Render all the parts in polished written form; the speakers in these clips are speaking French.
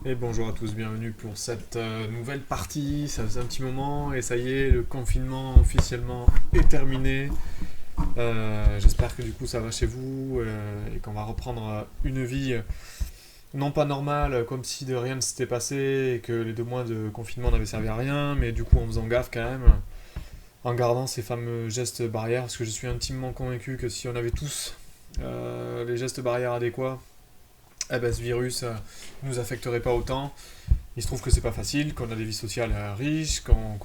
Et bonjour à tous, bienvenue pour cette nouvelle partie. Ça faisait un petit moment et ça y est, le confinement officiellement est terminé. J'espère que du coup ça va chez vous et qu'on va reprendre une vie non pas normale, comme si de rien ne s'était passé et que les 2 mois de confinement n'avaient servi à rien, mais du coup en faisant gaffe quand même, en gardant ces fameux gestes barrières, parce que je suis intimement convaincu que si on avait tous les gestes barrières adéquats, eh ben, ce virus nous affecterait pas autant. Il se trouve que c'est pas facile, qu'on a des vies sociales riches, qu'on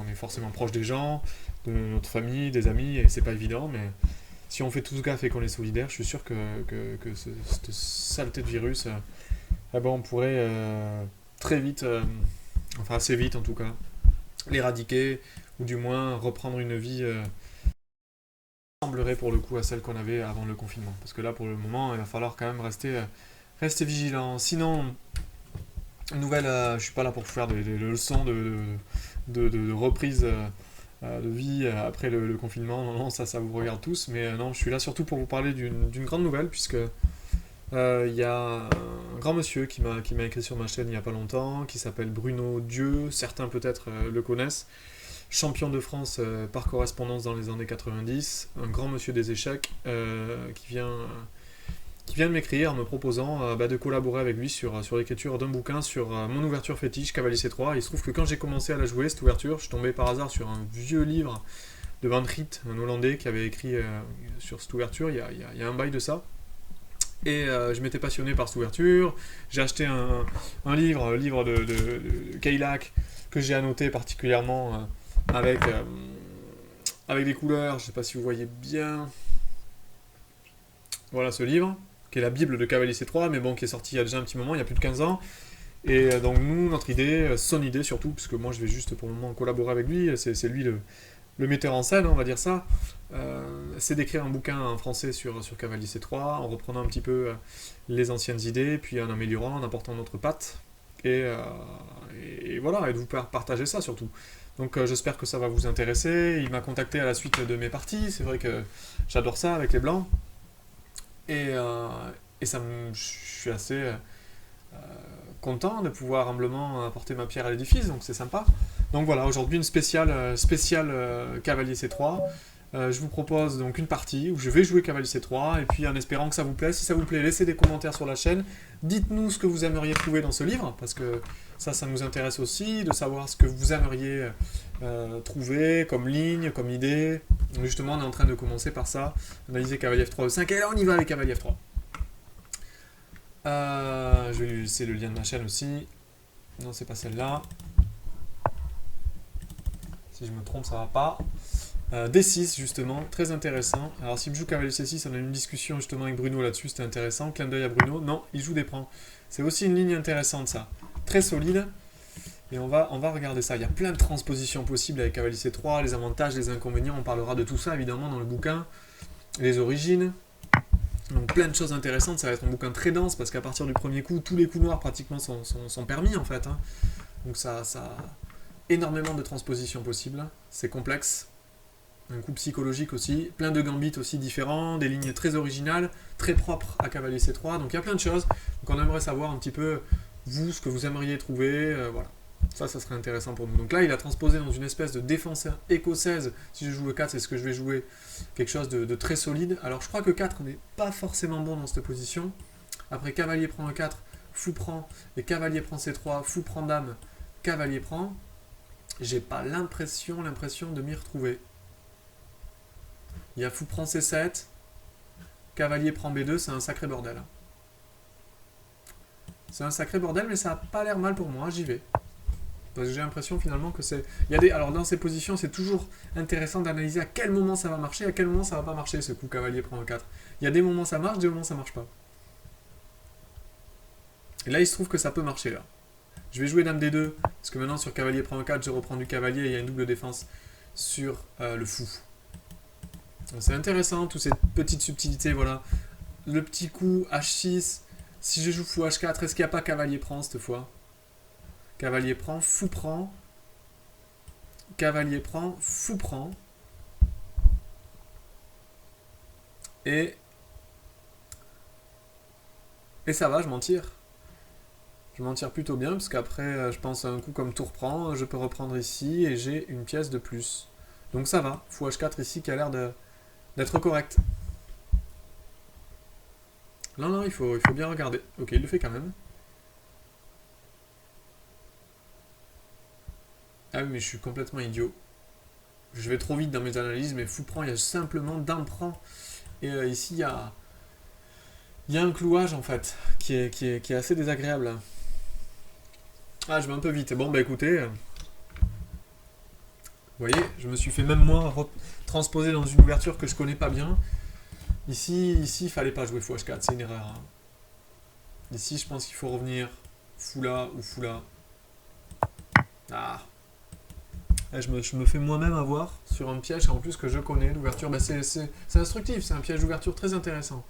est forcément proche des gens, de notre famille, des amis, et c'est pas évident, mais si on fait tous gaffe et qu'on est solidaire, je suis sûr que cette saleté de virus, eh ben on pourrait très vite, enfin assez vite en tout cas, l'éradiquer, ou du moins reprendre une vie qui ressemblerait pour le coup à celle qu'on avait avant le confinement. Parce que là, pour le moment, il va falloir quand même rester vigilant. Sinon, nouvelle, je suis pas là pour vous faire des leçons de reprise de vie après le confinement. Non, non, ça vous regarde tous. Mais non, je suis là surtout pour vous parler d'une grande nouvelle, puisque il y a un grand monsieur qui m'a écrit sur ma chaîne il y a pas longtemps, qui s'appelle Bruno Dieu. Certains peut-être le connaissent. Champion de France par correspondance dans les années 90. Un grand monsieur des échecs qui vient de m'écrire en me proposant de collaborer avec lui sur l'écriture d'un bouquin sur mon ouverture fétiche, Cavalier C3. Il se trouve que quand j'ai commencé à la jouer, cette ouverture, je suis tombé par hasard sur un vieux livre de Van Riet, un Hollandais, qui avait écrit sur cette ouverture, il y a un bail de ça. Et je m'étais passionné par cette ouverture. J'ai acheté un livre de Keilac, que j'ai annoté particulièrement avec des couleurs. Je ne sais pas si vous voyez bien. Voilà ce livre, qui est la Bible de Cavalier C3, mais bon, qui est sorti il y a déjà un petit moment, il y a plus de 15 ans. Et donc nous, notre idée, son idée surtout, puisque moi je vais juste pour le moment collaborer avec lui, c'est lui le metteur en scène, on va dire ça, c'est d'écrire un bouquin en français sur Cavalier C3, en reprenant un petit peu les anciennes idées, puis en améliorant, en apportant notre patte, et, euh, et voilà, et de vous partager ça surtout. Donc j'espère que ça va vous intéresser. Il m'a contacté à la suite de mes parties, c'est vrai que j'adore ça avec les blancs, et, euh, et je suis assez content de pouvoir humblement apporter ma pierre à l'édifice, donc c'est sympa. Donc voilà, aujourd'hui une spéciale Cavalier C3. Je vous propose donc une partie où je vais jouer Cavalier C3, et puis en espérant que ça vous plaît. Si ça vous plaît, laissez des commentaires sur la chaîne. Dites-nous ce que vous aimeriez trouver dans ce livre, parce que ça nous intéresse aussi, de savoir ce que vous aimeriez trouver comme ligne, comme idée. Donc justement, on est en train de commencer par ça, analyser Cavalier F3 E5, et là on y va avec Cavalier F3. Je vais lui laisser le lien de ma chaîne aussi. Non, c'est pas celle-là. Si je me trompe, ça va pas. D6, justement, très intéressant. Alors, s'il me joue cavalier C6, on a eu une discussion justement avec Bruno là-dessus, c'était intéressant. Clin d'œil à Bruno. Non, il joue des prends. C'est aussi une ligne intéressante, ça. Très solide. Et on va regarder ça. Il y a plein de transpositions possibles avec cavalier C3, les avantages, les inconvénients. On parlera de tout ça, évidemment, dans le bouquin. Les origines. Donc, plein de choses intéressantes. Ça va être un bouquin très dense, parce qu'à partir du premier coup, tous les coups noirs, pratiquement, sont permis, en fait. Hein. Donc, ça a énormément de transpositions possibles. C'est complexe. Un coup psychologique aussi, plein de gambits aussi différents, des lignes très originales, très propres à Cavalier C3, donc il y a plein de choses. Donc on aimerait savoir un petit peu, vous, ce que vous aimeriez trouver, voilà. Ça serait intéressant pour nous. Donc là, il a transposé dans une espèce de défense écossaise. Si je joue 4, c'est ce que je vais jouer. Quelque chose de très solide. Alors je crois que 4 n'est pas forcément bon dans cette position. Après, cavalier prend E4, fou prend, et cavalier prend C3, fou prend dame, cavalier prend. J'ai pas l'impression de m'y retrouver. Il y a fou prend C7, cavalier prend B2, c'est un sacré bordel. C'est un sacré bordel, mais ça a pas l'air mal pour moi, j'y vais. Parce que j'ai l'impression finalement que c'est. Alors dans ces positions, c'est toujours intéressant d'analyser à quel moment ça va marcher, à quel moment ça va pas marcher ce coup cavalier prend E4. Il y a des moments ça marche, des moments ça marche pas. Et là il se trouve que ça peut marcher là. Je vais jouer dame D2, parce que maintenant sur cavalier prend E4, je reprends du cavalier et il y a une double défense sur le fou. Donc c'est intéressant, toutes ces petites subtilités, voilà. Le petit coup H6, si je joue fou H4, est-ce qu'il n'y a pas cavalier prend cette fois? Cavalier prend, fou prend, cavalier prend, fou prend, et, et ça va, je m'en tire. Je m'en tire plutôt bien, parce qu'après, je pense à un coup comme tour prend, je peux reprendre ici, et j'ai une pièce de plus. Donc ça va, fou H4 ici qui a l'air d'être correct. Non, non, il faut bien regarder. Ok, il le fait quand même. Ah oui, mais je suis complètement idiot. Je vais trop vite dans mes analyses, mais fou prend, il y a simplement dame prend. Et ici, il y a un clouage en fait, qui est assez désagréable. Ah, je vais un peu vite. Bon, bah écoutez, vous voyez, je me suis fait même moi transposer dans une ouverture que je connais pas bien. Ici, il fallait pas jouer fou H4, c'est une erreur. Hein. Ici, je pense qu'il faut revenir fou là ou fou là. Ah, je me fais moi-même avoir sur un piège en plus que je connais. L'ouverture, bah c'est instructif, c'est un piège d'ouverture très intéressant.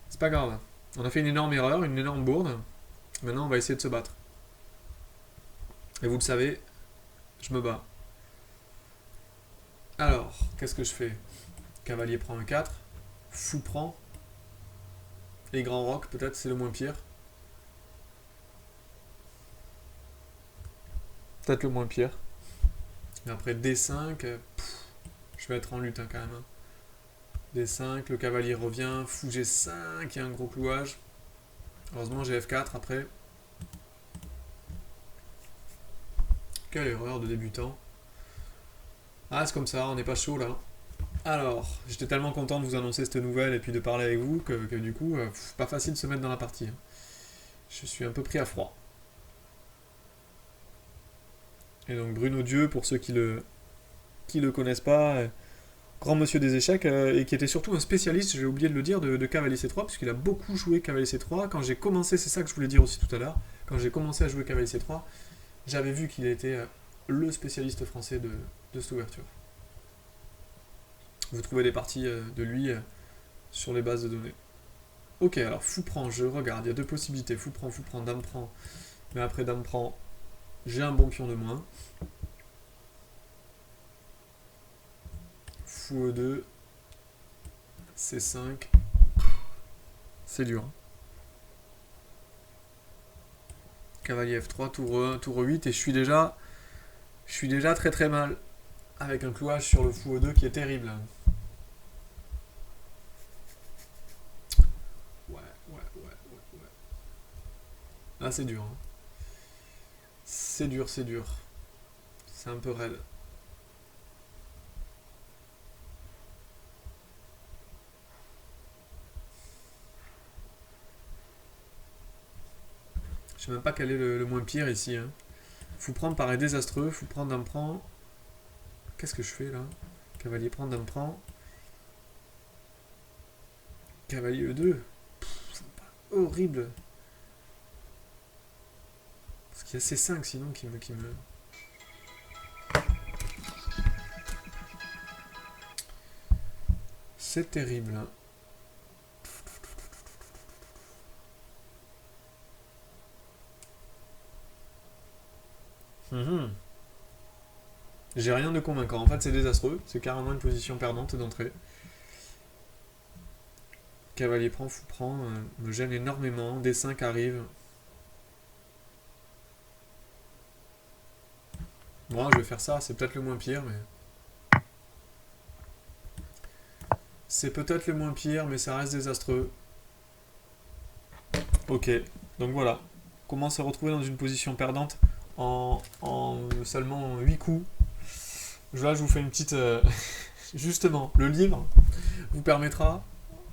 C'est pas grave. On a fait une énorme erreur, une énorme bourde. Maintenant, on va essayer de se battre. Et vous le savez, je me bats. Alors, qu'est-ce que je fais? Cavalier prend un 4. Fou prend. Et grand roc, peut-être, c'est le moins pire. Peut-être le moins pire. Et après D5, je vais être en lutte hein, quand même. Hein. D5, le cavalier revient. Fou G5, il y a un gros clouage. Heureusement, j'ai F4 après. Quelle erreur de débutant. Ah, c'est comme ça, on n'est pas chaud là. Alors, j'étais tellement content de vous annoncer cette nouvelle et puis de parler avec vous que du coup, pas facile de se mettre dans la partie. Hein. Je suis un peu pris à froid. Et donc Bruno Dieu, pour ceux qui le connaissent pas, grand monsieur des échecs, et qui était surtout un spécialiste, j'ai oublié de le dire, de cavalier C3, puisqu'il a beaucoup joué cavalier C3. Quand j'ai commencé, c'est ça que je voulais dire aussi tout à l'heure, quand j'ai commencé à jouer cavalier C3, j'avais vu qu'il était le spécialiste français de cette ouverture. Vous trouvez des parties de lui sur les bases de données. Ok, alors fou prend, je regarde, il y a deux possibilités, fou prend, dame prend, mais après dame prend, j'ai un bon pion de moins. Fou E2, C5, c'est dur. Cavalier F3, tour 1, tour 8, et je suis déjà très très mal, avec un clouage sur le fou E2 qui est terrible. Ouais. Ah, c'est dur. Hein. C'est dur, c'est dur. C'est un peu raide. Je sais même pas quel est le moins pire ici. Hein. Fou prendre paraît désastreux. Fou prendre, dame prend. Qu'est-ce que je fais là? Cavalier prend, dame prend. Cavalier E2. C'est pas horrible. Parce qu'il y a C5 sinon qui me. C'est terrible. Hein. J'ai rien de convaincant. En fait, c'est désastreux. C'est carrément une position perdante d'entrée. Cavalier prend, fou prend. Me gêne énormément. D5 arrive. Bon, je vais faire ça. C'est peut-être le moins pire, mais. C'est peut-être le moins pire, mais ça reste désastreux. Ok. Donc voilà. Comment se retrouver dans une position perdante en seulement 8 coups. Là, je vous fais une petite. Justement, le livre vous permettra,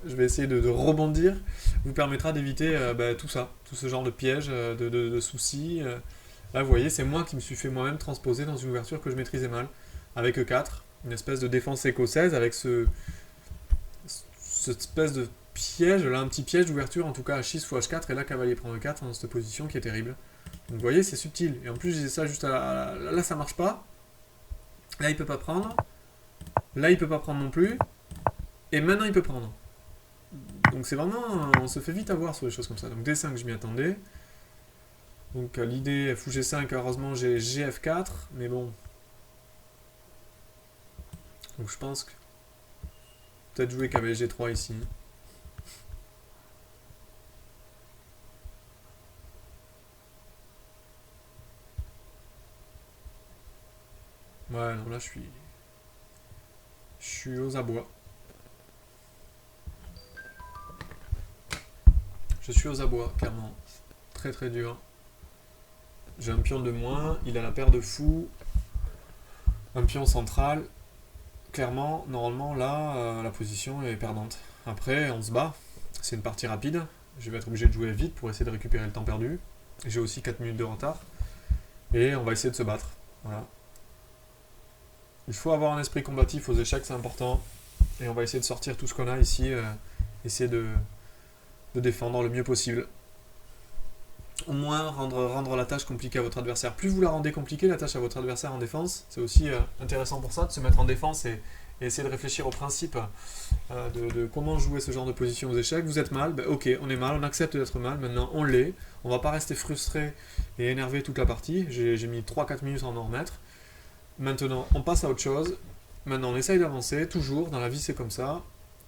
je vais essayer de rebondir, vous permettra d'éviter tout ça, tout ce genre de pièges, de soucis. Là, vous voyez, c'est moi qui me suis fait moi-même transposer dans une ouverture que je maîtrisais mal, avec E4, une espèce de défense écossaise, avec cette espèce de piège, là, un petit piège d'ouverture, en tout cas H6 fois H4, et là, cavalier prend E4 dans cette position qui est terrible. Donc, vous voyez, c'est subtil. Et en plus, je disais ça juste là, ça marche pas. Là, il peut pas prendre. Là, il peut pas prendre non plus. Et maintenant, il peut prendre. Donc, c'est vraiment. On se fait vite avoir sur des choses comme ça. Donc, D5, je m'y attendais. Donc, l'idée, fou G5, heureusement, j'ai GF4. Mais bon. Donc, je pense que. Peut-être jouer cavalier G3 ici. Vous Ouais, non, là, je suis aux abois. Je suis aux abois, clairement. Très très dur. J'ai un pion de moins, il a la paire de fous. Un pion central. Clairement, normalement, là, la position est perdante. Après, on se bat. C'est une partie rapide. Je vais être obligé de jouer vite pour essayer de récupérer le temps perdu. J'ai aussi 4 minutes de retard. Et on va essayer de se battre. Voilà. Il faut avoir un esprit combatif aux échecs, c'est important. Et on va essayer de sortir tout ce qu'on a ici. Essayer de défendre le mieux possible. Au moins rendre la tâche compliquée à votre adversaire. Plus vous la rendez compliquée, la tâche à votre adversaire en défense, c'est aussi intéressant pour ça, de se mettre en défense et essayer de réfléchir au principe de comment jouer ce genre de position aux échecs. Vous êtes mal, ben ok, on est mal, on accepte d'être mal, maintenant on l'est. On va pas rester frustré et énervé toute la partie. J'ai mis 3-4 minutes à en remettre. Maintenant, on passe à autre chose. Maintenant, on essaye d'avancer, toujours, dans la vie c'est comme ça.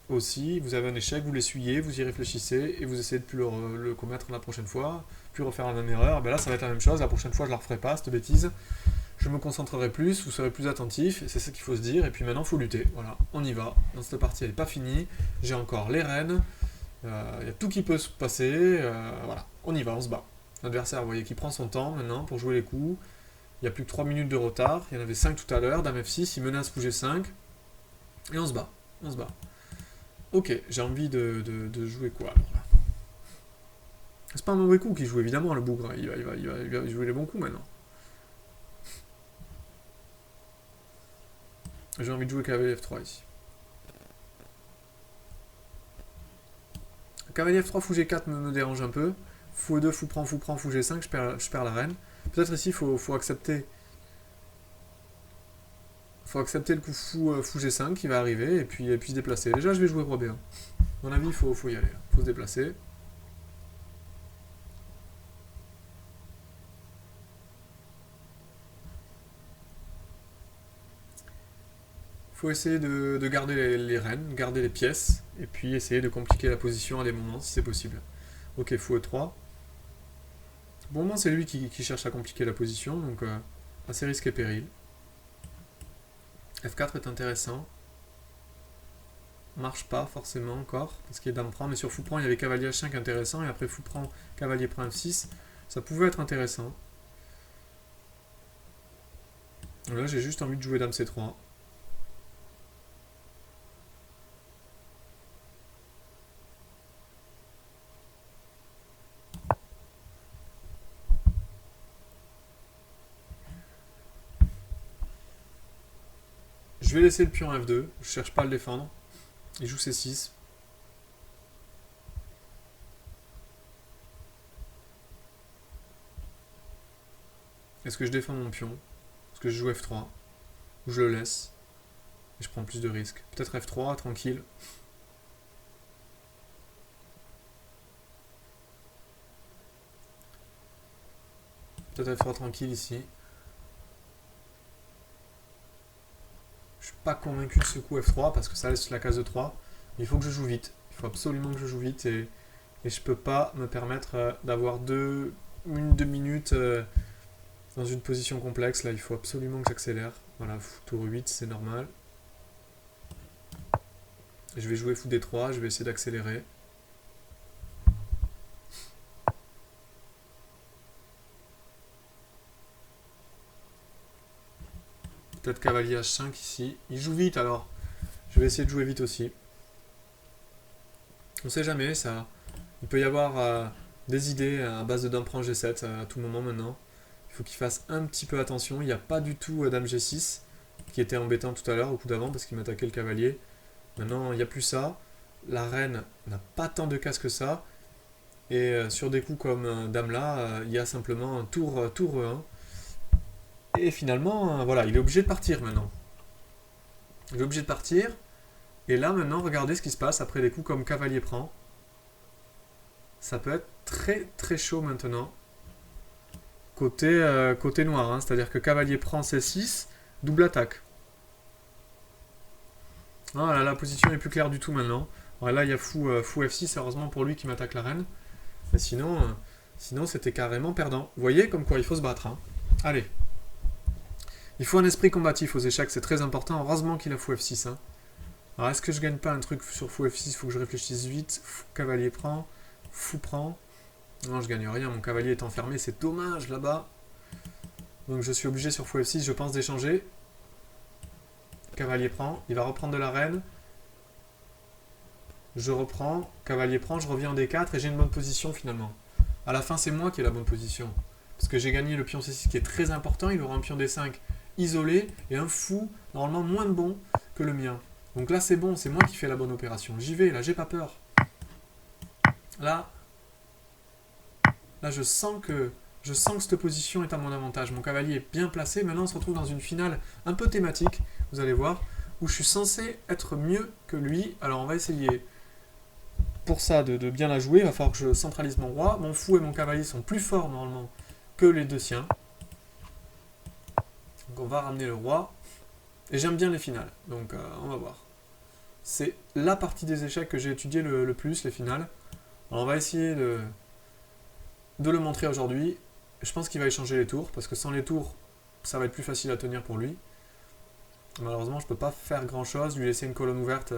Aussi, vous avez un échec, vous l'essuyez, vous y réfléchissez et vous essayez de plus le commettre la prochaine fois, plus refaire la même erreur. Ben là, ça va être la même chose. La prochaine fois, je la referai pas, cette bêtise. Je me concentrerai plus, vous serez plus attentif, c'est ça qu'il faut se dire. Et puis maintenant, il faut lutter. Voilà, on y va. Dans cette partie, elle n'est pas finie. J'ai encore les reines. Il y a tout qui peut se passer. Voilà, on y va, on se bat. L'adversaire, vous voyez, qui prend son temps maintenant pour jouer les coups. Il n'y a plus que 3 minutes de retard. Il y en avait 5 tout à l'heure. Dame F6, il menace bouger 5. Et on se bat. On se bat. Ok, j'ai envie de jouer quoi alors là? C'est pas un mauvais coup qu'il joue évidemment le bougre, il va jouer les bons coups maintenant. J'ai envie de jouer cavalier F3 ici. Cavalier F3, fou G4 me dérange un peu. Fou E2, fou prend, fou G5, je perds la reine. Peut-être ici il faut accepter. Faut accepter le coup fou G5 qui va arriver et puis se déplacer. Déjà je vais jouer roi B1. À mon avis il faut y aller, il faut se déplacer. Il faut essayer de garder les reines, garder les pièces, et puis essayer de compliquer la position à des moments si c'est possible. Ok, fou E3. Bon, moment c'est lui qui cherche à compliquer la position, donc assez risque et péril. F4 est intéressant. Marche pas forcément encore, parce qu'il y a dame prend, mais sur fou prend il y avait cavalier H5 intéressant, et après fou prend, cavalier prend F6, ça pouvait être intéressant. Là j'ai juste envie de jouer dame C3. Je vais laisser le pion F2, je cherche pas à le défendre. Il joue C6. Est-ce que je défends mon pion? Est-ce que je joue F3? Ou je le laisse? Et je prends plus de risques. Peut-être F3, tranquille. Peut-être F3 tranquille ici. Je suis pas convaincu de ce coup F3 parce que ça laisse la case de 3. Il faut que je joue vite. Il faut absolument que je joue vite et je peux pas me permettre d'avoir une, 2 minutes dans une position complexe. Là, il faut absolument que j'accélère. Voilà, tour 8, c'est normal. Je vais jouer fou D3, je vais essayer d'accélérer. Peut-être cavalier H5 ici. Il joue vite alors. Je vais essayer de jouer vite aussi. On sait jamais, ça. Il peut y avoir des idées à base de dame prend G7 à tout moment maintenant. Il faut qu'il fasse un petit peu attention. Il n'y a pas du tout dame G6 qui était embêtant tout à l'heure au coup d'avant parce qu'il m'attaquait le cavalier. Maintenant, il n'y a plus ça. La reine n'a pas tant de cases que ça. Et sur des coups comme dame là, il y a simplement un tour E1. Et finalement, voilà, il est obligé de partir maintenant. Il est obligé de partir. Et là, maintenant, regardez ce qui se passe après des coups comme cavalier prend. Ça peut être très très chaud maintenant. Côté noir, hein, c'est-à-dire que cavalier prend C6, double attaque. Voilà, la position est plus claire du tout maintenant. Alors là, il y a fou F6, heureusement pour lui qui m'attaque la reine. Mais sinon c'était carrément perdant. Vous voyez comme quoi il faut se battre. Hein. Allez. Il faut un esprit combatif aux échecs, c'est très important. Heureusement qu'il a fou F6. Hein. Alors, est-ce que je gagne pas un truc sur fou F6? Il faut que je réfléchisse vite. Fou, cavalier prend. Fou prend. Non, je gagne rien. Mon cavalier est enfermé. C'est dommage là-bas. Donc, je suis obligé sur fou F6, je pense, d'échanger. Cavalier prend. Il va reprendre de la reine. Je reprends. Cavalier prend. Je reviens en D4 et j'ai une bonne position finalement. À la fin, c'est moi qui ai la bonne position. Parce que j'ai gagné le pion C6 qui est très important. Il aura un pion D5 isolé et un fou, normalement moins bon que le mien. Donc là, c'est bon, c'est moi qui fais la bonne opération. J'y vais, là, j'ai pas peur. Là, je sens que cette position est à mon avantage. Mon cavalier est bien placé. Maintenant, on se retrouve dans une finale un peu thématique, vous allez voir, où je suis censé être mieux que lui. Alors, on va essayer, pour ça, de bien la jouer. Il va falloir que je centralise mon roi. Mon fou et mon cavalier sont plus forts, normalement, que les deux siens. Donc, on va ramener le roi. Et j'aime bien les finales, donc on va voir. C'est la partie des échecs que j'ai étudié le plus, les finales. Alors on va essayer de le montrer aujourd'hui. Je pense qu'il va échanger les tours, parce que sans les tours, ça va être plus facile à tenir pour lui. Malheureusement, je ne peux pas faire grand chose, lui laisser une colonne ouverte,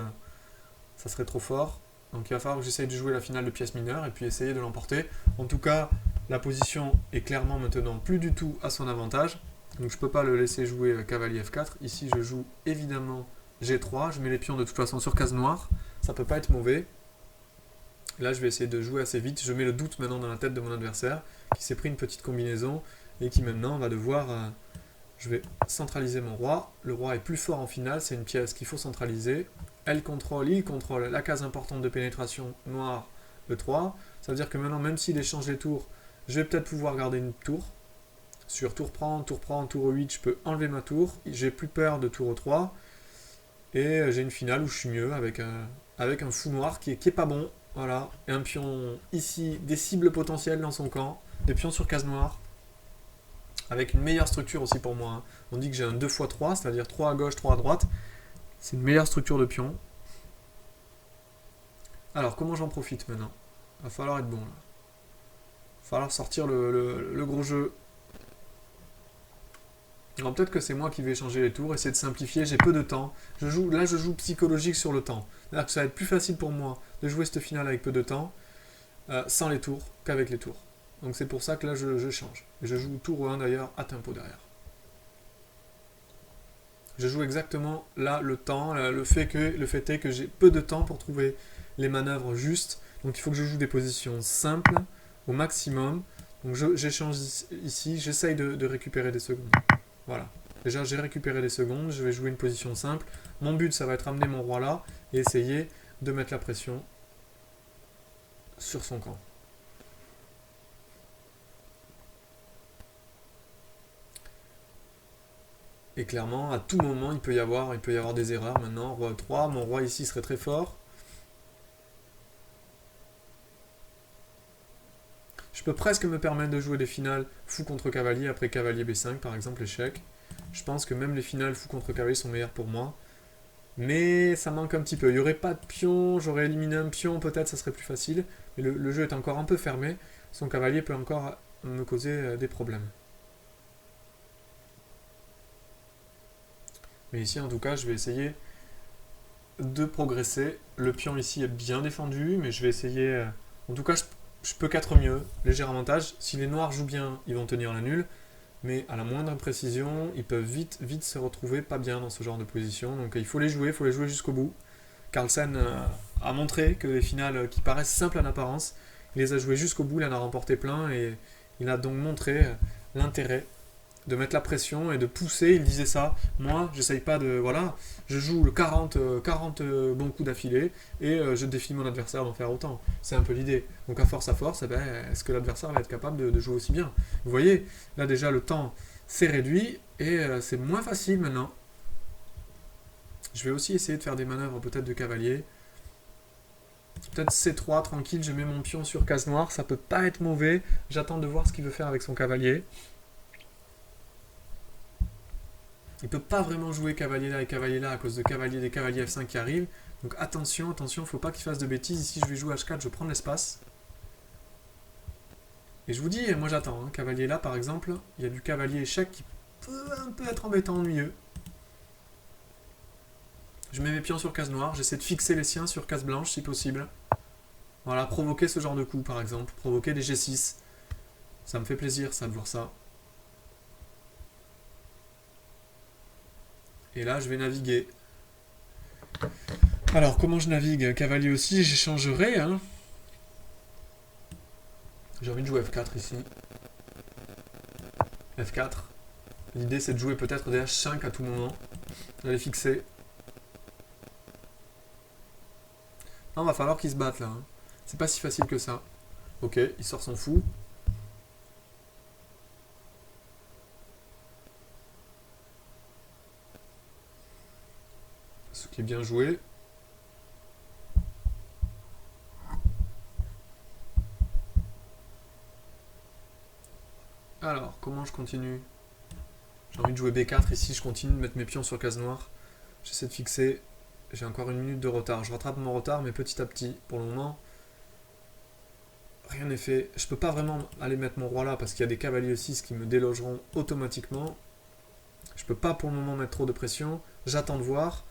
ça serait trop fort. Donc il va falloir que j'essaye de jouer la finale de pièce mineure, et puis essayer de l'emporter. En tout cas, la position est clairement maintenant plus du tout à son avantage. Donc je ne peux pas le laisser jouer cavalier F4. Ici, je joue évidemment G3. Je mets les pions de toute façon sur case noire. Ça ne peut pas être mauvais. Là, je vais essayer de jouer assez vite. Je mets le doute maintenant dans la tête de mon adversaire, qui s'est pris une petite combinaison et qui maintenant va devoir... je vais centraliser mon roi. Le roi est plus fort en finale. C'est une pièce qu'il faut centraliser. Il contrôle la case importante de pénétration noire, le 3. Ça veut dire que maintenant, même s'il échange les tours, je vais peut-être pouvoir garder une tour. Sur tour prend, tour 8, je peux enlever ma tour. J'ai plus peur de tour 3. Et j'ai une finale où je suis mieux avec un fou noir qui est pas bon. Voilà. Et un pion ici, des cibles potentielles dans son camp. Des pions sur case noire. Avec une meilleure structure aussi pour moi. Hein. On dit que j'ai un 2x3, c'est-à-dire 3 à gauche, 3 à droite. C'est une meilleure structure de pion. Alors, comment j'en profite maintenant? Il va falloir être bon là. Il va falloir sortir le gros jeu. Alors peut-être que c'est moi qui vais changer les tours, essayer de simplifier, j'ai peu de temps. Je joue psychologique sur le temps. C'est-à-dire que ça va être plus facile pour moi de jouer cette finale avec peu de temps, sans les tours, qu'avec les tours. Donc c'est pour ça que là je change. Et je joue tour 1 d'ailleurs à tempo derrière. Je joue exactement là le temps, le fait est que j'ai peu de temps pour trouver les manœuvres justes. Donc il faut que je joue des positions simples au maximum. Donc j'échange ici, j'essaye de récupérer des secondes. Voilà. Déjà, j'ai récupéré des secondes, je vais jouer une position simple. Mon but, ça va être amener mon roi là et essayer de mettre la pression sur son camp. Et clairement, à tout moment, il peut y avoir des erreurs maintenant. Roi 3, mon roi ici serait très fort. Je peux presque me permettre de jouer des finales fou contre cavalier après cavalier B5 par exemple, échec. Je pense que même les finales fou contre cavalier sont meilleures pour moi. Mais ça manque un petit peu. Il n'y aurait pas de pion, j'aurais éliminé un pion, peut-être ça serait plus facile. Mais le jeu est encore un peu fermé. Son cavalier peut encore me causer des problèmes. Mais ici en tout cas je vais essayer de progresser. Le pion ici est bien défendu, mais je vais essayer... En tout cas je peux qu'être mieux, léger avantage. Si les noirs jouent bien, ils vont tenir la nulle. Mais à la moindre précision, ils peuvent vite se retrouver pas bien dans ce genre de position. Donc il faut les jouer jusqu'au bout. Carlsen a montré que les finales qui paraissent simples en apparence, il les a jouées jusqu'au bout, il en a remporté plein et il a donc montré l'intérêt de mettre la pression et de pousser. Il disait ça, moi j'essaye pas de... Voilà, je joue le 40 bons coups d'affilée et je défie mon adversaire d'en faire autant. C'est un peu l'idée. Donc à force, eh ben, est-ce que l'adversaire va être capable de jouer aussi bien? Vous voyez, là déjà le temps s'est réduit et c'est moins facile maintenant. Je vais aussi essayer de faire des manœuvres peut-être de cavalier. Peut-être C3, tranquille, je mets mon pion sur case noire, ça peut pas être mauvais. J'attends de voir ce qu'il veut faire avec son cavalier. Il ne peut pas vraiment jouer cavalier là et cavalier là à cause de des cavaliers F5 qui arrivent. Donc attention, il ne faut pas qu'il fasse de bêtises. Ici, je vais jouer H4, je prends l'espace. Et je vous dis, moi j'attends. Hein. Cavalier là, par exemple, il y a du cavalier échec peut un peu être embêtant, ennuyeux. Je mets mes pions sur case noire, j'essaie de fixer les siens sur case blanche si possible. Voilà, provoquer ce genre de coup par exemple, provoquer des G6. Ça me fait plaisir ça de voir ça. Et là je vais naviguer. Alors comment je navigue? Cavalier aussi, j'échangerai. Hein. J'ai envie de jouer F4 ici. F4. L'idée c'est de jouer peut-être des H5 à tout moment. D'aller fixer. Non, va falloir qu'il se batte là. Hein. C'est pas si facile que ça. Ok, il sort son fou. Ce qui est bien joué. Alors, comment je continue? J'ai envie de jouer B4 ici, je continue de mettre mes pions sur case noire. J'essaie de fixer. J'ai encore une minute de retard. Je rattrape mon retard, mais petit à petit. Pour le moment, rien n'est fait. Je peux pas vraiment aller mettre mon roi là, parce qu'il y a des cavaliers 6 qui me délogeront automatiquement. Je peux pas pour le moment mettre trop de pression. J'attends de voir.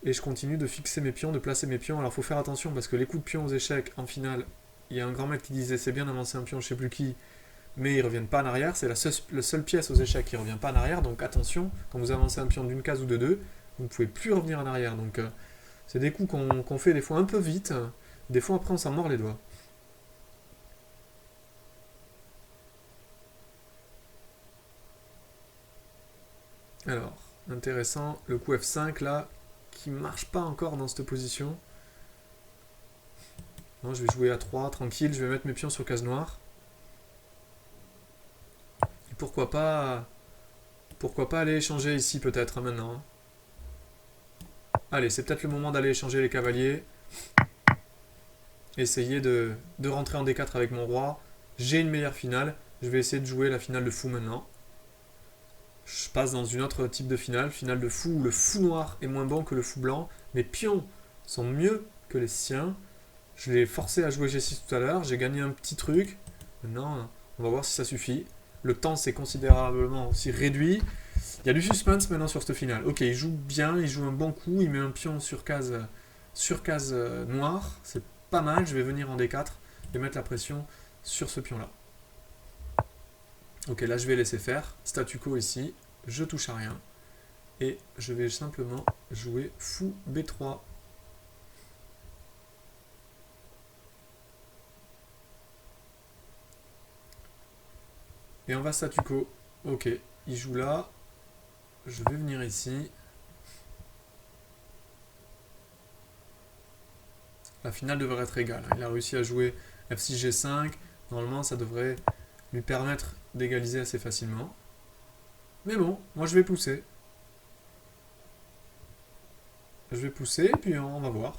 Et je continue de fixer mes pions, de placer mes pions. Alors faut faire attention, parce que les coups de pion aux échecs, en finale, il y a un grand maître qui disait c'est bien d'avancer un pion, je sais plus qui, mais ils ne reviennent pas en arrière. C'est la seule pièce aux échecs qui ne revient pas en arrière. Donc attention, quand vous avancez un pion d'une case ou de deux, vous ne pouvez plus revenir en arrière. Donc c'est des coups qu'on fait des fois un peu vite. Des fois après on s'en mord les doigts. Alors, intéressant, le coup F5 là, qui marche pas encore dans cette position. Non, je vais jouer A3, tranquille, je vais mettre mes pions sur case noire. Et pourquoi pas aller échanger ici peut-être maintenant. Allez, c'est peut-être le moment d'aller échanger les cavaliers. Essayer de rentrer en D4 avec mon roi. J'ai une meilleure finale. Je vais essayer de jouer la finale de fou maintenant. Je passe dans une autre type de finale. Finale de fou où le fou noir est moins bon que le fou blanc. Mes pions sont mieux que les siens. Je l'ai forcé à jouer G6 tout à l'heure. J'ai gagné un petit truc. Maintenant, on va voir si ça suffit. Le temps s'est considérablement aussi réduit. Il y a du suspense maintenant sur cette finale. Ok, il joue bien, il joue un bon coup. Il met un pion sur case noire. C'est pas mal. Je vais venir en D4 et mettre la pression sur ce pion-là. Ok, là je vais laisser faire. Statu quo ici. Je touche à rien. Et je vais simplement jouer fou B3. Et on va statu quo. Ok, il joue là. Je vais venir ici. La finale devrait être égale. Il a réussi à jouer F6 G5. Normalement, ça devrait lui permettre d'égaliser assez facilement. Mais bon, moi je vais pousser. Je vais pousser, puis on va voir.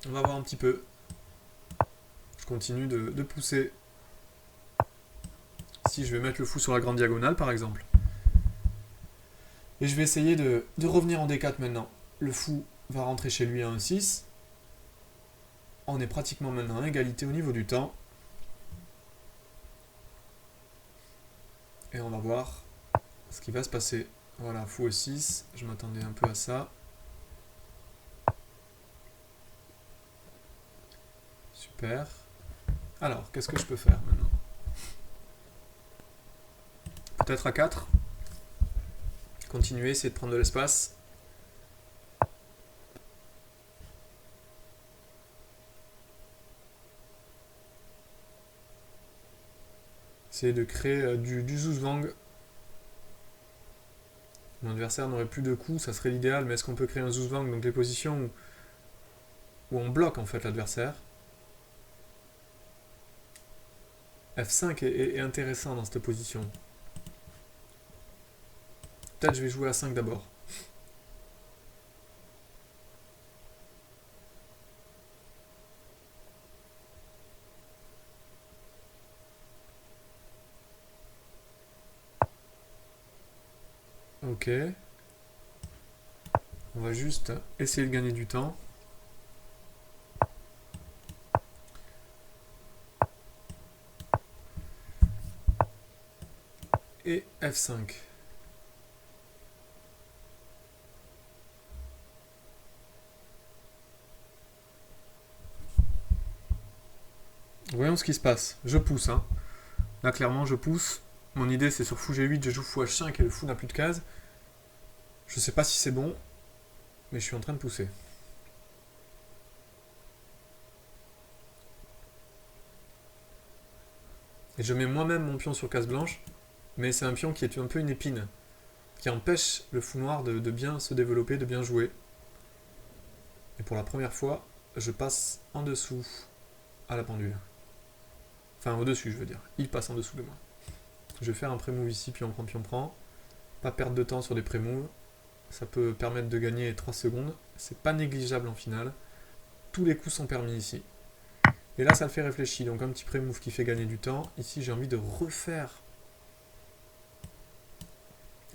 On va voir un petit peu. Je continue de pousser. Ici, je vais mettre le fou sur la grande diagonale, par exemple. Et je vais essayer de revenir en D4 maintenant. Le fou va rentrer chez lui à 1-6. On est pratiquement maintenant à égalité au niveau du temps. Et on va voir ce qui va se passer. Voilà, fou E6. Je m'attendais un peu à ça. Super. Alors, qu'est-ce que je peux faire maintenant? Peut-être à 4. Continuer, essayer de prendre de l'espace. Essayer de créer du zuzwang. Mon adversaire n'aurait plus de coups, ça serait l'idéal, mais est-ce qu'on peut créer un zuzwang, donc les positions où on bloque en fait l'adversaire. F5 est intéressant dans cette position. Peut-être je vais jouer à 5 d'abord. Ok. On va juste essayer de gagner du temps. et F5. Voyons ce qui se passe. Je pousse. Hein. Là, clairement, je pousse. Mon idée, c'est sur fou G8, je joue fou H5 et le fou n'a plus de cases. Je sais pas si c'est bon, mais je suis en train de pousser. Et je mets moi-même mon pion sur case blanche, mais c'est un pion qui est un peu une épine, qui empêche le fou noir de bien se développer, de bien jouer. Et pour la première fois, je passe en dessous à la pendule. Enfin, au-dessus, je veux dire. Il passe en dessous de moi. Je vais faire un pré-move ici, pion prend, pion prend. Pas perdre de temps sur des pré-moves. Ça peut permettre de gagner 3 secondes. C'est pas négligeable en finale. Tous les coups sont permis ici. Et là, ça le fait réfléchir. Donc un petit pré-move qui fait gagner du temps. Ici, j'ai envie de refaire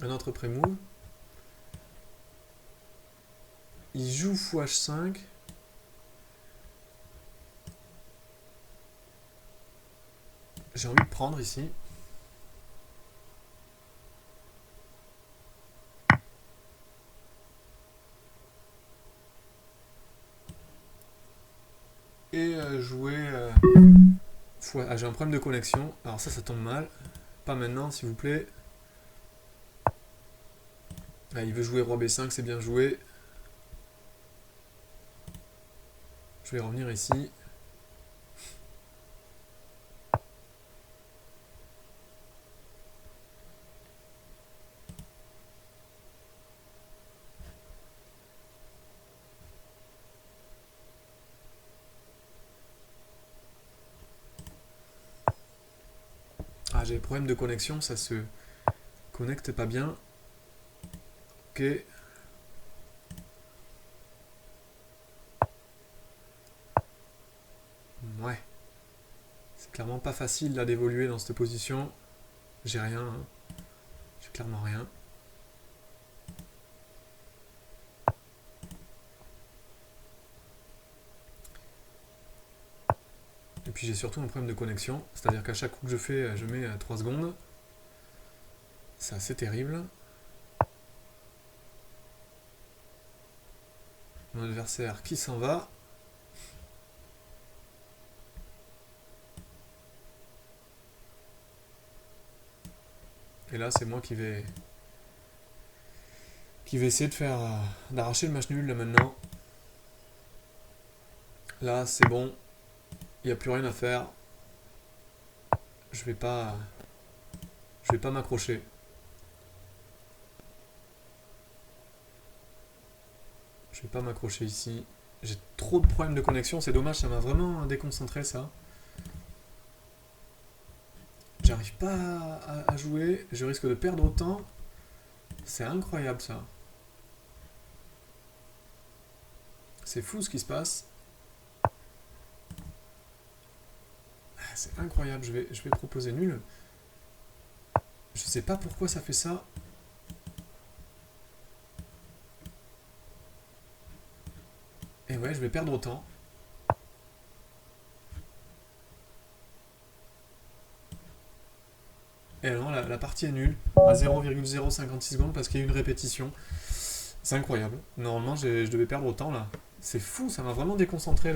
un autre pré-move. Il joue fou H5. J'ai envie de prendre ici. Et jouer... Ah, j'ai un problème de connexion. Alors ça tombe mal. Pas maintenant, s'il vous plaît. Ah, il veut jouer roi B5, c'est bien joué. Je vais revenir ici. Ah, j'ai des problèmes de connexion, ça se connecte pas bien. Ok. Ouais. C'est clairement pas facile là d'évoluer dans cette position. J'ai rien. Hein. J'ai clairement rien. Et puis j'ai surtout un problème de connexion. C'est-à-dire qu'à chaque coup que je fais, je mets 3 secondes. C'est assez terrible. Mon adversaire qui s'en va. Et là, c'est moi qui vais essayer de faire d'arracher le match nul là maintenant. Là, c'est bon. Il n'y a plus rien à faire. Je vais pas m'accrocher. Je vais pas m'accrocher ici. J'ai trop de problèmes de connexion, c'est dommage, ça m'a vraiment déconcentré ça. J'arrive pas à jouer, je risque de perdre autant. C'est incroyable ça. C'est fou ce qui se passe. C'est incroyable, je vais proposer nul. Je sais pas pourquoi ça fait ça. Et ouais, je vais perdre autant. Et non, la partie est nulle, à 0,056 secondes parce qu'il y a eu une répétition. C'est incroyable. Normalement, je devais perdre autant là. C'est fou, ça m'a vraiment déconcentré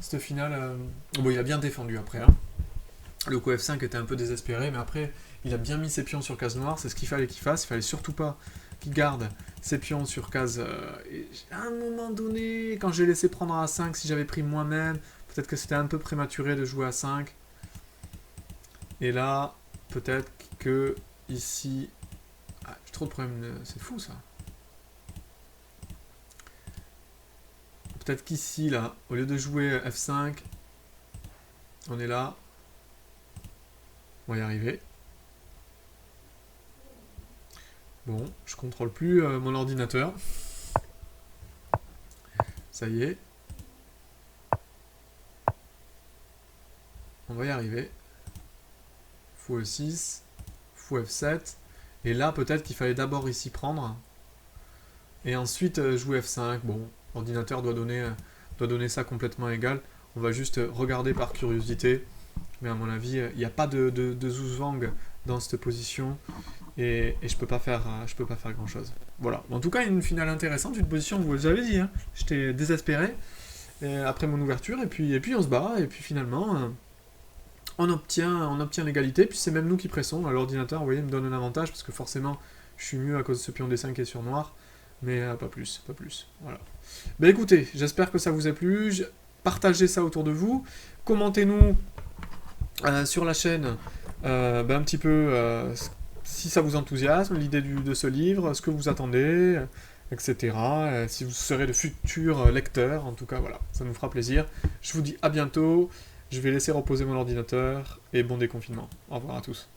cette finale. Bon, il a bien défendu après. Hein. Le coup F5 était un peu désespéré, mais après, il a bien mis ses pions sur case noire. C'est ce qu'il fallait qu'il fasse. Il fallait surtout pas qu'il garde ses pions sur case. Et à un moment donné, quand j'ai laissé prendre à 5, si j'avais pris moi-même, peut-être que c'était un peu prématuré de jouer à 5. Et là, peut-être que ici. Ah, j'ai trop de problèmes. C'est fou ça. Peut-être qu'ici, là, au lieu de jouer F5, on est là. On va y arriver. Bon, je contrôle plus mon ordinateur. Ça y est. On va y arriver. Fou E6, fou F7. Et là, peut-être qu'il fallait d'abord ici prendre. Et ensuite jouer F5. Bon, l'ordinateur doit donner ça complètement égal. On va juste regarder par curiosité. Mais à mon avis, il n'y a pas de Zhuang dans cette position, et je peux pas faire grand chose. Voilà. En tout cas, une finale intéressante, une position, vous l'avez dit, hein. J'étais désespéré après mon ouverture, et puis on se bat, et puis finalement, on obtient l'égalité, puis c'est même nous qui pressons. L'ordinateur, vous voyez, me donne un avantage, parce que forcément, je suis mieux à cause de ce pion D5 qui est sur noir, mais pas plus. Voilà. Ben écoutez, j'espère que ça vous a plu, partagez ça autour de vous, commentez-nous sur la chaîne un petit peu si ça vous enthousiasme, l'idée de ce livre, ce que vous attendez, etc. Si vous serez de futurs lecteurs, en tout cas, voilà, ça nous fera plaisir. Je vous dis à bientôt, je vais laisser reposer mon ordinateur, et bon déconfinement. Au revoir à tous.